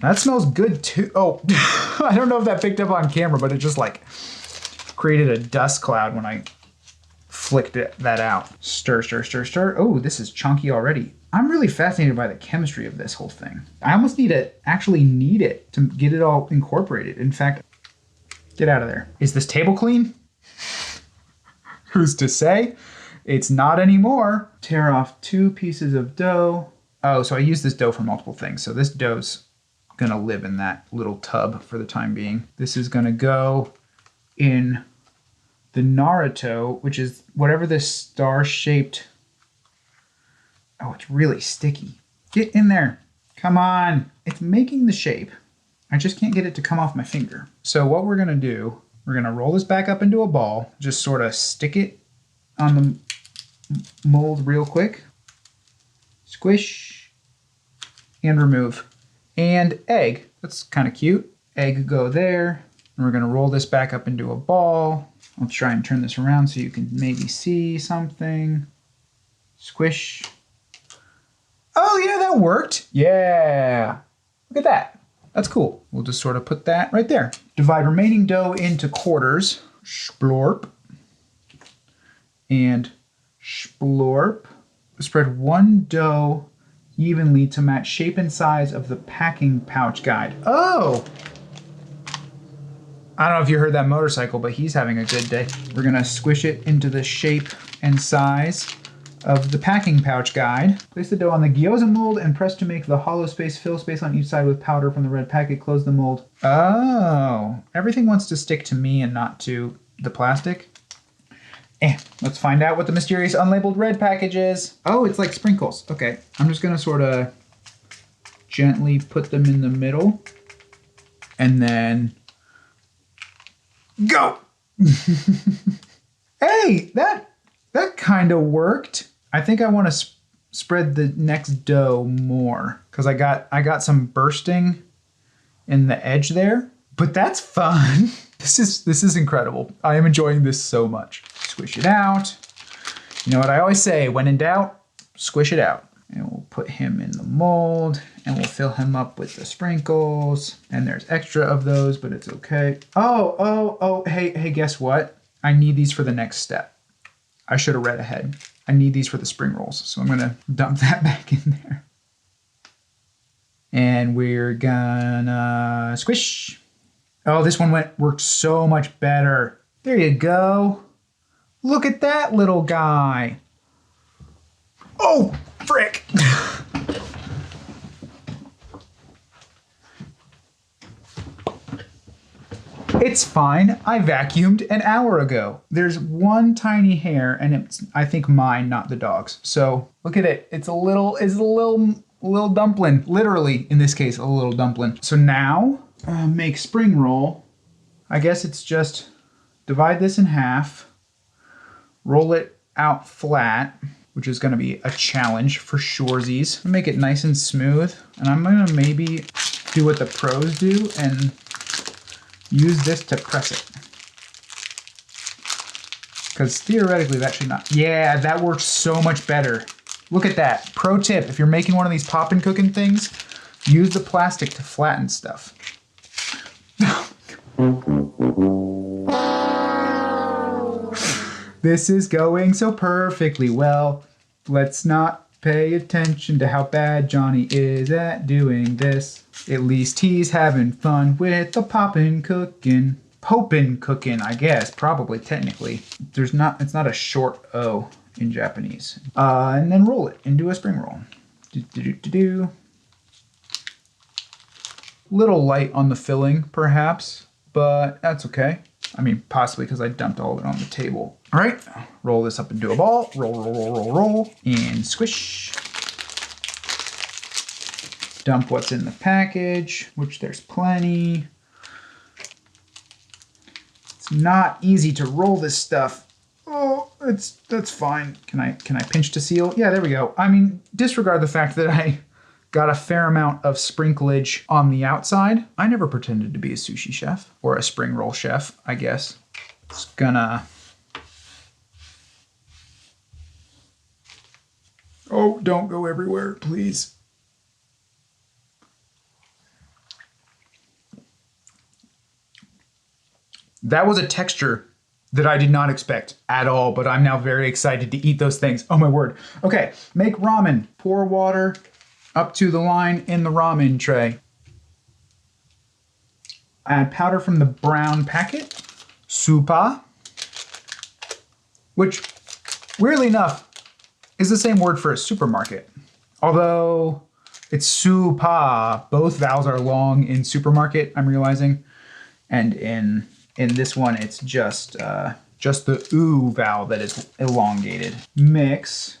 That smells good too. Oh, I don't know if that picked up on camera, but it just like created a dust cloud when I flicked that out. Stir, stir, stir, stir. Oh, this is chunky already. I'm really fascinated by the chemistry of this whole thing. I almost need to actually knead it to get it all incorporated. In fact, get out of there. Is this table clean? Who's to say? It's not anymore. Tear off 2 pieces of dough. Oh, so I use this dough for multiple things. So this dough's gonna live in that little tub for the time being. This is gonna go in the Naruto, which is whatever this star-shaped. Oh, it's really sticky. Get in there. Come on. It's making the shape. I just can't get it to come off my finger. So what we're gonna do, we're gonna roll this back up into a ball, just sort of stick it on the mold real quick. Squish and remove. And egg. That's kind of cute. Egg go there. And we're gonna roll this back up into a ball. I'll try and turn this around so you can maybe see something. Squish. Oh yeah, that worked. Yeah. Look at that. That's cool. We'll just sort of put that right there. Divide remaining dough into quarters. Splorp. And splorp. Spread one dough evenly to match shape and size of the packing pouch guide. Oh! I don't know if you heard that motorcycle, but he's having a good day. We're gonna squish it into the shape and size of the packing pouch guide. Place the dough on the gyoza mold and press to make the hollow space. Fill space on each side with powder from the red packet. Close the mold. Oh, everything wants to stick to me and not to the plastic. Let's find out what the mysterious unlabeled red package is. Oh, it's like sprinkles. Okay, I'm just gonna sort of gently put them in the middle and then go. Hey, that kind of worked. I think I want to spread the next dough more because I got some bursting in the edge there, but that's fun. This is incredible. I am enjoying this so much. Squish it out. You know what I always say, when in doubt, squish it out. And we'll put him in the mold and we'll fill him up with the sprinkles. And there's extra of those, but it's okay. Oh, hey, guess what? I need these for the next step. I should have read ahead. I need these for the spring rolls. So I'm gonna dump that back in there. And we're gonna squish. Oh, this one worked so much better. There you go. Look at that little guy. Oh, frick. It's fine. I vacuumed an hour ago. There's one tiny hair and it's, I think, mine, not the dog's. So look at it. It's a little dumpling. Literally, in this case, a little dumpling. So now, make spring roll. I guess it's just divide this in half, roll it out flat, which is gonna be a challenge for shoresies. Make it nice and smooth. And I'm gonna maybe do what the pros do and use this to press it. Because theoretically that should not, yeah, that works so much better. Look at that. Pro tip, if you're making one of these poppin' cookin' things, use the plastic to flatten stuff. This is going so perfectly well. Let's not pay attention to how bad Johnny is at doing this. At least he's having fun with the poppin' cookin'. Popin cookin', I guess, probably, technically. It's not a short O in Japanese. And then roll it into a spring roll. Little light on the filling, perhaps, but that's okay. I mean, possibly because I dumped all of it on the table. All right, roll this up into a ball. Roll, and squish. Dump what's in the package, which there's plenty. It's not easy to roll this stuff. Oh, that's fine. Can I pinch to seal? Yeah, there we go. I mean, disregard the fact that I got a fair amount of sprinklage on the outside. I never pretended to be a sushi chef or a spring roll chef, I guess. It's gonna... Oh, don't go everywhere, please. That was a texture that I did not expect at all, but I'm now very excited to eat those things. Oh my word. Okay, make ramen. Pour water up to the line in the ramen tray. Add powder from the brown packet. Supa, which weirdly enough is the same word for a supermarket. Although it's supa, both vowels are long in supermarket, I'm realizing. And in this one, it's just the oo vowel that is elongated. Mix.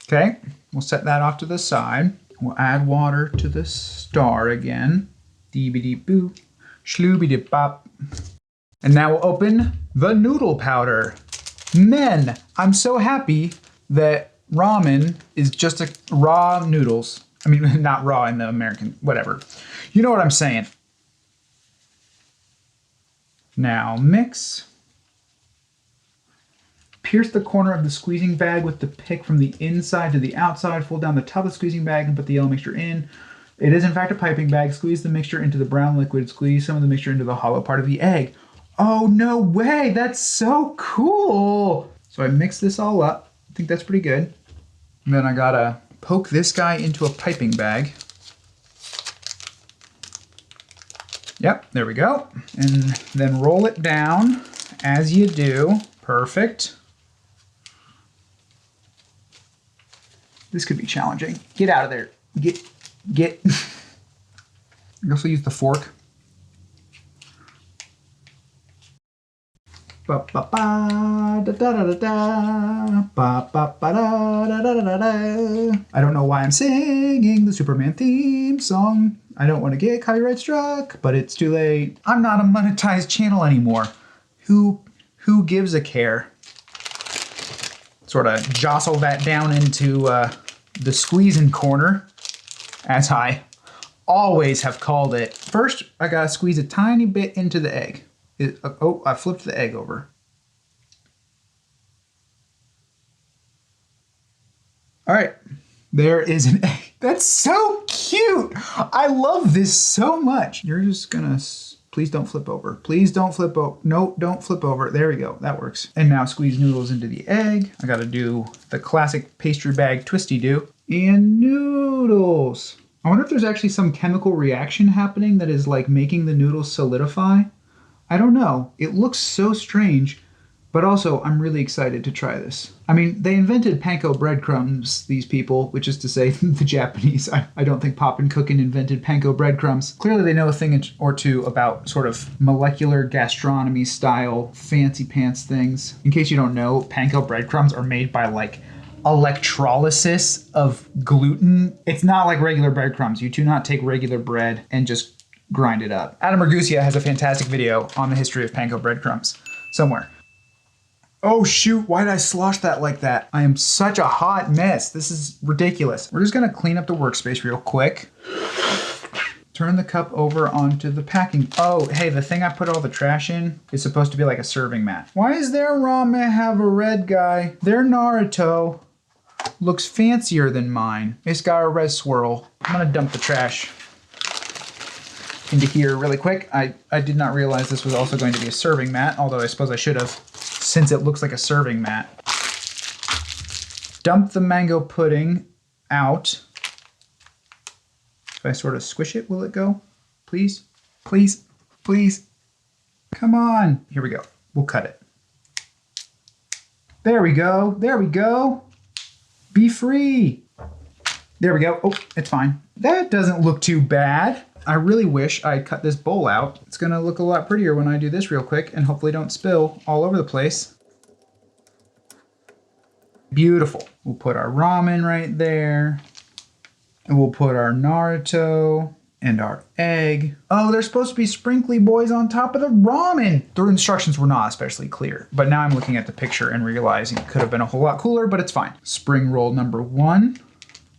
Okay, we'll set that off to the side. We'll add water to the star again. Dee-be-dee-boo, shlooby-dee-bop. And now we'll open the noodle powder. Men, I'm so happy that ramen is just a raw noodles. I mean, not raw in the American, whatever. You know what I'm saying. Now mix. Pierce the corner of the squeezing bag with the pick from the inside to the outside. Fold down the top of the squeezing bag and put the yellow mixture in. It is in fact a piping bag. Squeeze the mixture into the brown liquid. Squeeze some of the mixture into the hollow part of the egg. Oh, no way. That's so cool. So I mix this all up. I think that's pretty good. And then I gotta poke this guy into a piping bag. Yep, there we go. And then roll it down as you do. Perfect. This could be challenging. Get out of there. Get. I also use the fork. Ba ba ba da da da da da ba ba ba da da da da da. I don't know why I'm singing the Superman theme song. I don't want to get copyright struck, but it's too late. I'm not a monetized channel anymore. Who gives a care? Sort of jostle that down into the squeezing corner, as I always have called it. First, I gotta squeeze a tiny bit into the egg. Oh, I flipped the egg over. All right, there is an egg. That's so cute. I love this so much. You're just gonna, please don't flip over. Please don't flip over. No, don't flip over. There we go, that works. And now squeeze noodles into the egg. I gotta do the classic pastry bag twisty do. And noodles. I wonder if there's actually some chemical reaction happening that is like making the noodles solidify. I don't know. It looks so strange, but also I'm really excited to try this. I mean, they invented panko breadcrumbs, these people, which is to say the Japanese. I don't think POPIN COOKIN invented panko breadcrumbs. Clearly they know a thing or two about sort of molecular gastronomy style fancy pants things. In case you don't know, panko breadcrumbs are made by like electrolysis of gluten. It's not like regular breadcrumbs. You do not take regular bread and just grind it up. Adam Ragusia has a fantastic video on the history of panko breadcrumbs somewhere. Oh shoot, why did I slosh that like that? I am such a hot mess. This is ridiculous. We're just gonna clean up the workspace real quick. Turn the cup over onto the packing. Oh, hey, the thing I put all the trash in is supposed to be like a serving mat. Why is their ramen have a red guy? Their Naruto looks fancier than mine. It's got a red swirl. I'm gonna dump the trash into here really quick. I did not realize this was also going to be a serving mat, although I suppose I should have, since it looks like a serving mat. Dump the mango pudding out. If I sort of squish it, will it go? Please, please, please. Come on. Here we go. We'll cut it. There we go. There we go. Be free. There we go. Oh, it's fine. That doesn't look too bad. I really wish I cut this bowl out. It's gonna look a lot prettier when I do this real quick and hopefully don't spill all over the place. Beautiful. We'll put our ramen right there. And we'll put our Naruto and our egg. Oh, there's supposed to be sprinkly boys on top of the ramen. The instructions were not especially clear, but now I'm looking at the picture and realizing it could have been a whole lot cooler, but it's fine. Spring roll number 1.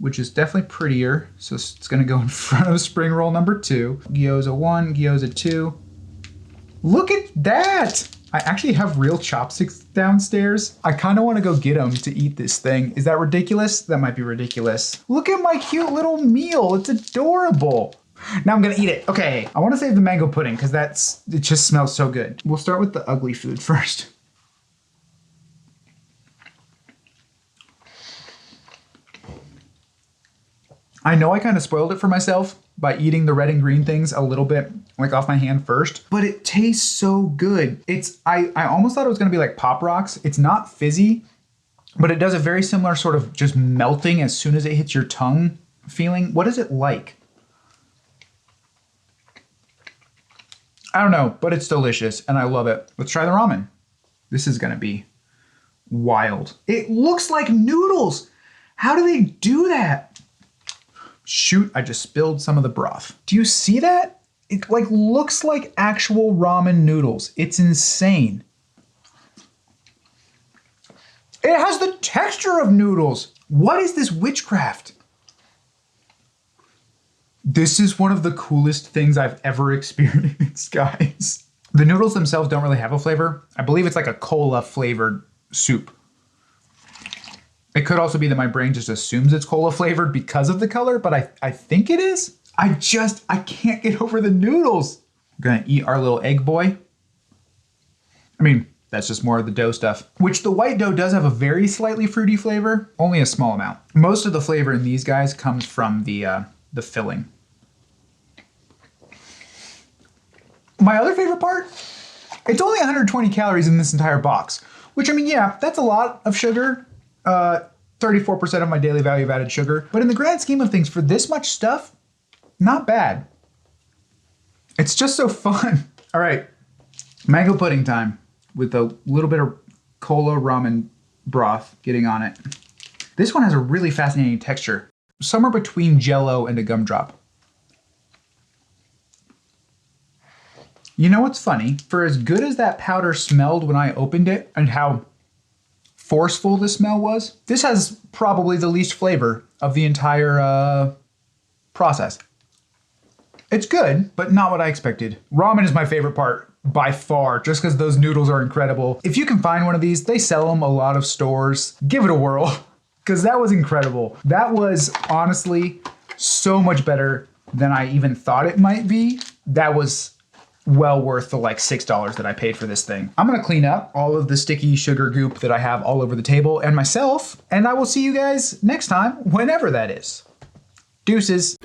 Which is definitely prettier. So it's gonna go in front of spring roll number 2. Gyoza 1, gyoza 2. Look at that! I actually have real chopsticks downstairs. I kinda wanna go get them to eat this thing. Is that ridiculous? That might be ridiculous. Look at my cute little meal, it's adorable. Now I'm gonna eat it. Okay, I wanna save the mango pudding because it just smells so good. We'll start with the ugly food first. I know I kind of spoiled it for myself by eating the red and green things a little bit like off my hand first, but it tastes so good. I almost thought it was gonna be like Pop Rocks. It's not fizzy, but it does a very similar sort of just melting as soon as it hits your tongue feeling. What is it like? I don't know, but it's delicious and I love it. Let's try the ramen. This is gonna be wild. It looks like noodles. How do they do that? Shoot, I just spilled some of the broth. Do you see that? It like looks like actual ramen noodles. It's insane. It has the texture of noodles. What is this witchcraft? This is one of the coolest things I've ever experienced, guys. The noodles themselves don't really have a flavor. I believe it's like a cola flavored soup. It could also be that my brain just assumes it's cola flavored because of the color, but I think it is. I can't get over the noodles. I'm gonna eat our little egg boy. I mean, that's just more of the dough stuff, which the white dough does have a very slightly fruity flavor, only a small amount. Most of the flavor in these guys comes from the filling. My other favorite part, it's only 120 calories in this entire box, which I mean, yeah, that's a lot of sugar. 34% of my daily value of added sugar. But in the grand scheme of things, for this much stuff, not bad. It's just so fun. All right, mango pudding time with a little bit of cola ramen broth getting on it. This one has a really fascinating texture, somewhere between Jell-O and a gumdrop. You know what's funny? For as good as that powder smelled when I opened it and how forceful the smell was, this has probably the least flavor of the entire process. It's good, but not what I expected. Ramen is my favorite part by far, just because those noodles are incredible. If you can find one of these, they sell them a lot of stores. Give it a whirl, because that was incredible. That was honestly so much better than I even thought it might be. That was well worth the like $6 that I paid for this thing. I'm gonna clean up all of the sticky sugar goop that I have all over the table and myself, and I will see you guys next time, whenever that is. Deuces.